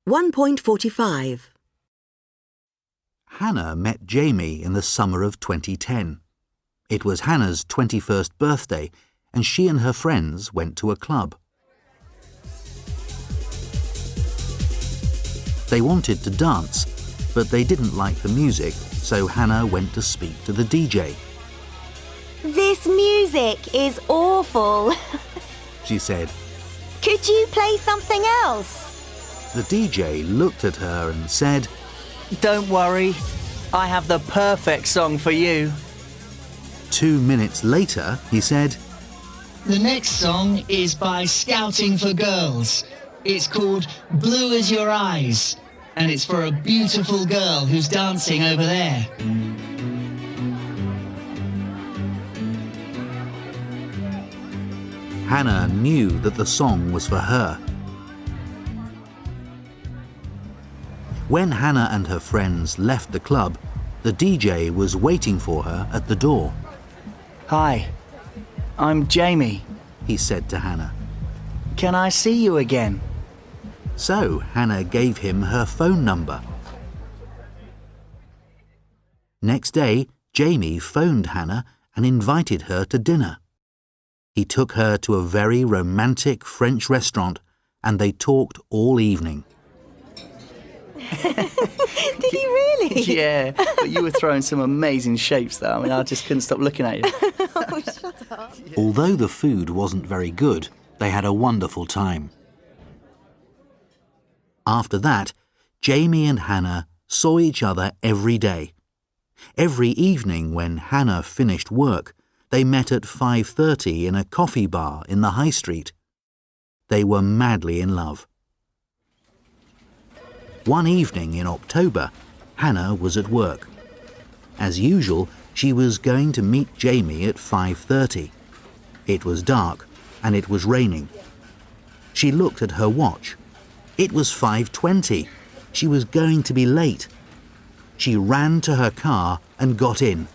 1.45. Hannah met Jamie in the summer of 2010. It was Hannah's 21st birthday, and she and her friends went to a club. They wanted to dance, but they didn't like the music, so Hannah went to speak to the DJ. This music is awful, She said. Could you play something else? The DJ looked at her and said, Don't worry, I have the perfect song for you. 2 minutes later, he said, The next song is by Scouting for Girls. It's called Blue as Your Eyes, and it's for a beautiful girl who's dancing over there. Hannah knew that the song was for her. When Hannah and her friends left the club, the DJ was waiting for her at the door. Hi, I'm Jamie. He said to Hannah. Can I see you again? So Hannah gave him her phone number. Next day, Jamie phoned Hannah and invited her to dinner. He took her to a very romantic French restaurant, and they talked all evening. Did he really? Yeah, but you were throwing some amazing shapes though. I mean, I just couldn't stop looking at you. Oh, shut up. Although the food wasn't very good, they had a wonderful time. After that, Jamie and Hannah saw each other every day. Every evening when Hannah finished work, they met at 5:30 in a coffee bar in the high street. They were madly in love. One evening in October, Hannah was at work. As usual, she was going to meet Jamie at 5:30. It was dark and it was raining. She looked at her watch. It was 5:20. She was going to be late. She ran to her car and got in.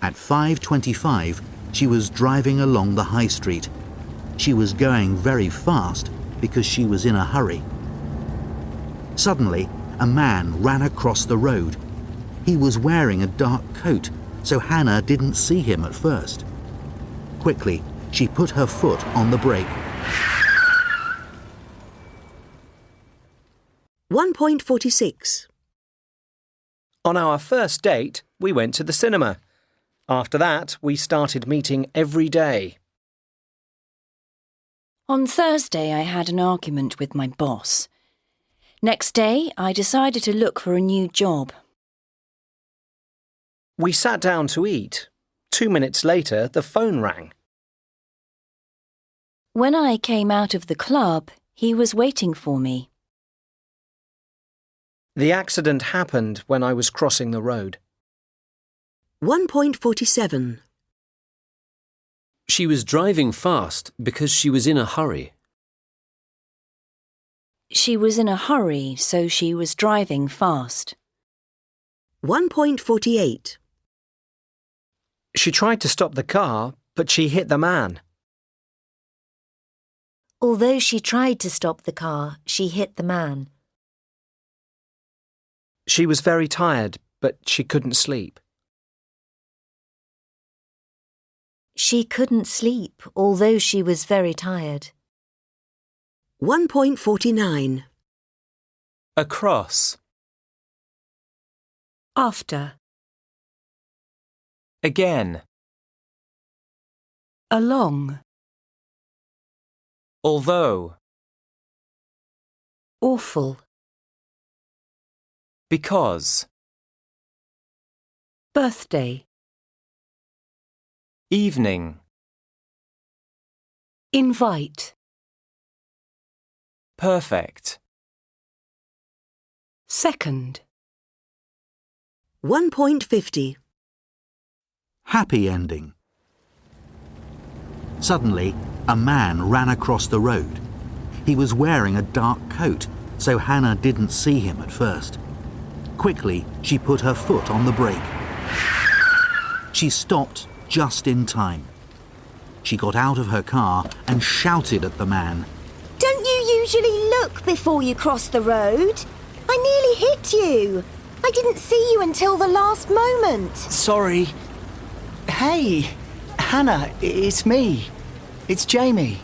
At 5:25, she was driving along the high street. She was going very fast because she was in a hurry. Suddenly, a man ran across the road. He was wearing a dark coat, so Hannah didn't see him at first. Quickly, she put her foot on the brake. 1.46. On our first date, we went to the cinema. After that, we started meeting every day. On Thursday, I had an argument with my boss. Next day, I decided to look for a new job. We sat down to eat. 2 minutes later, the phone rang. When I came out of the club, he was waiting for me. The accident happened when I was crossing the road. 1.47. She was driving fast because she was in a hurry. She was in a hurry, so she was driving fast. 1.48. She tried to stop the car, but she hit the man. Although she tried to stop the car, she hit the man. She was very tired, but she couldn't sleep. She couldn't sleep, although she was very tired. 1.49. Across. After. Again. Along. Although. Awful. Because. Birthday. Evening. Invite. Perfect. Second. 1.50. Happy ending. Suddenly, a man ran across the road. He was wearing a dark coat, so Hannah didn't see him at first. Quickly, she put her foot on the brake. She stopped just in time. She got out of her car and shouted at the man. usually look before you cross the road? I nearly hit you. I didn't see you until the last moment. Sorry. Hey, Hannah, it's me. It's Jamie.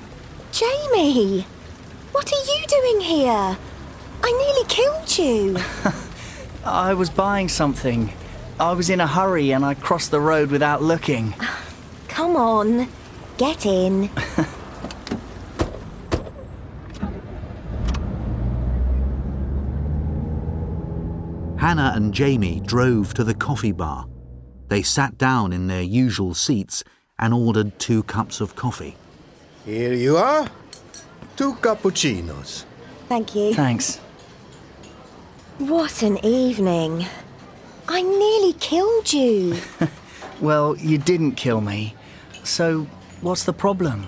Jamie, what are you doing here? I nearly killed you. I was buying something. I was in a hurry and I crossed the road without looking. Come on, get in. Hannah and Jamie drove to the coffee bar. They sat down in their usual seats and ordered 2 cups of coffee. Here you are. 2 cappuccinos. Thank you. Thanks. What an evening. I nearly killed you. Well, you didn't kill me. So, what's the problem?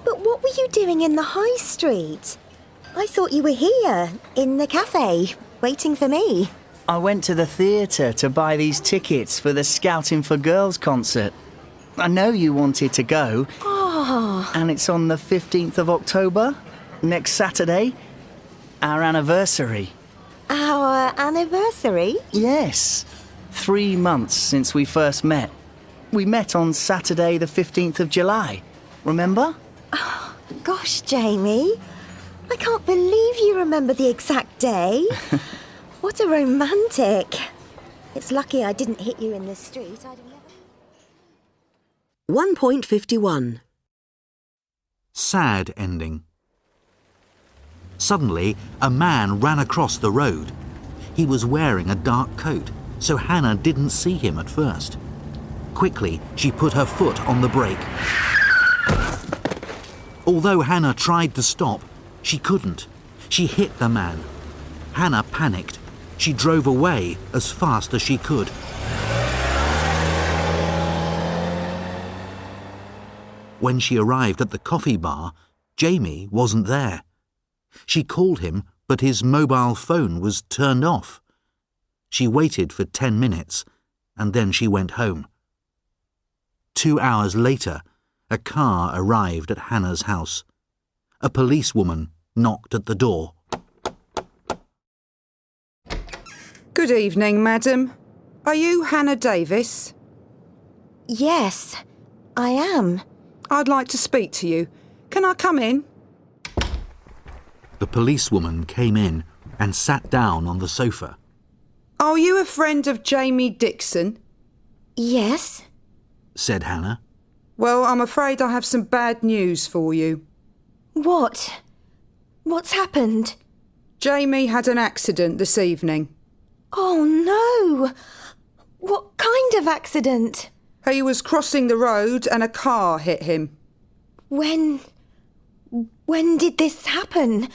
But what were you doing in the high street? I thought you were here, in the cafe, waiting for me. I went to the theatre to buy these tickets for the Scouting for Girls concert. I know you wanted to go. Oh. And it's on the 15th of October, next Saturday, our anniversary. Our anniversary? Yes. 3 months since we first met. We met on Saturday the 15th of July. Remember? Oh, gosh, Jamie. I can't believe you remember the exact day. What a romantic. It's lucky I didn't hit you in the street. I'd have never... 1.51. Sad ending. Suddenly, a man ran across the road. He was wearing a dark coat, so Hannah didn't see him at first. Quickly, she put her foot on the brake. Although Hannah tried to stop, she couldn't. She hit the man. Hannah panicked. She drove away as fast as she could. When she arrived at the coffee bar, Jamie wasn't there. She called him, but his mobile phone was turned off. She waited for 10 minutes, and then she went home. 2 hours later, a car arrived at Hannah's house. A policewoman knocked at the door. Good evening, madam. Are you Hannah Davis? Yes, I am. I'd like to speak to you. Can I come in? The policewoman came in and sat down on the sofa. Are you a friend of Jamie Dixon? Yes, said Hannah. Well, I'm afraid I have some bad news for you. What? What's happened? Jamie had an accident this evening. Oh no! What kind of accident? He was crossing the road and a car hit him. When did this happen?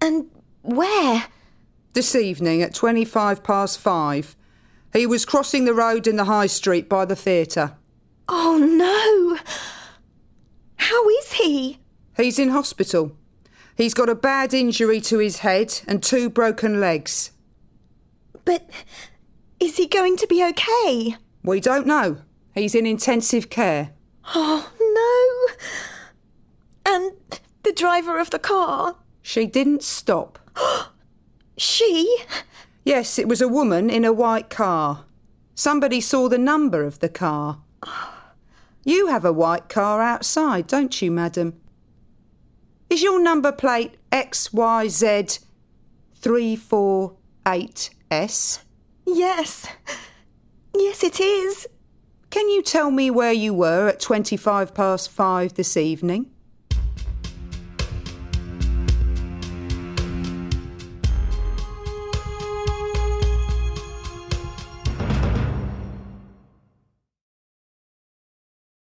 And where? This evening at 5:25. He was crossing the road in the high street by the theatre. Oh no! How is he? He's in hospital. He's got a bad injury to his head and 2 broken legs. But is he going to be okay? We don't know. He's in intensive care. Oh no! And the driver of the car? She didn't stop. She? Yes, it was a woman in a white car. Somebody saw the number of the car. You have a white car outside, don't you, madam? Is your number plate XYZ 348S? Yes. Yes, it is. Can you tell me where you were at 5:25 this evening?